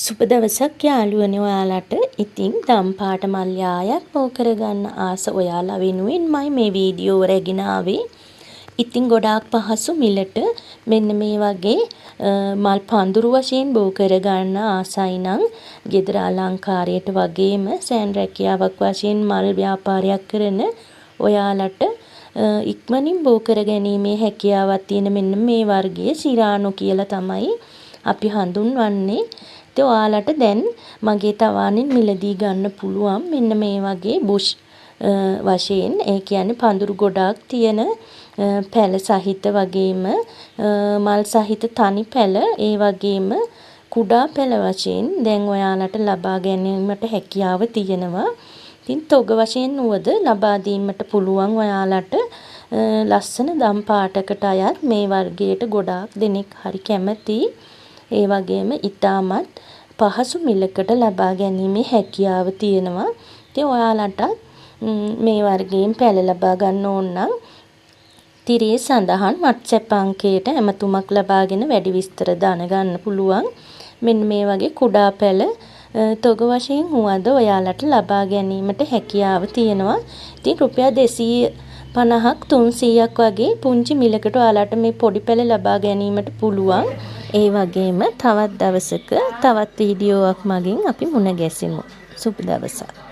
සුබ දවසක් යාළුවනේ ඔයාලට. ඉතින් දම්පාට මල්යායක් බෝ කරගන්න ආස ඔයාලා වෙනුවෙන්මයි මේ වීඩියෝ රැගෙන ආවේ. ඉතින් ගොඩාක් පහසු මිලට මෙන්න මේ වගේ මල් පඳුරු වශයෙන් බෝ කරගන්න ආසයි නම් ගෙදර අලංකාරයට වගේම සෑන් රැකියාවක් වශයෙන් මල් ව්‍යාපාරයක් කරන ඔයාලට ඉක්මනින් බෝ කරගැනීමේ හැකියාවක් තියෙන මෙන්න මේ වර්ගයේ සිරානු කියලා තමයි අපි හඳුන්වන්නේ. ඉතින් ඔයාලට දැන් මගේ තවාණින් මිලදී ගන්න පුළුවන් මෙන්න මේ වගේ බුෂ් වශයෙන්, ඒ කියන්නේ පඳුරු ගොඩාක් තියෙන පැල සහිත වගේම මල් සහිත තනි පැල, ඒ වගේම කුඩා පැල වශයෙන් දැන් ඔයාලට ලබා ගැනීමට හැකියාව තියෙනවා. ඉතින් තොග වශයෙන් වුවද ලබා දීමට පුළුවන් ඔයාලට. ලස්සන දම් පාටකට අයත් මේ වර්ගයට ගොඩාක් දෙනෙක් හරි කැමතියි. ඒ වගේම ඉතාමත් පහසු මිලකට ලබා ගැනීමේ හැකියාව තියෙනවා. ඉතින් ඔයාලට මේ වර්ගයෙන් පැල ලබා ගන්න ඕන නම් තිරේ සඳහන් WhatsApp අංකයට ඇමතුමක් ලබාගෙන වැඩි විස්තර දැනගන්න පුළුවන්. මෙන්න මේ වගේ කුඩා පැල තොග වශයෙන් වුවද ඔයාලට ලබා ගැනීමට හැකියාව තියෙනවා. ඉතින් රුපියල් 250ක් 300ක් වගේ පුංචි මිලකට ඔයාලට මේ පොඩි පැල ලබා ගැනීමට පුළුවන්. ඒ වගේම තවත් දවසක තවත් වීඩියෝවක් මගින් අපි මුණ ගැසෙමු. සුබ දවසක්.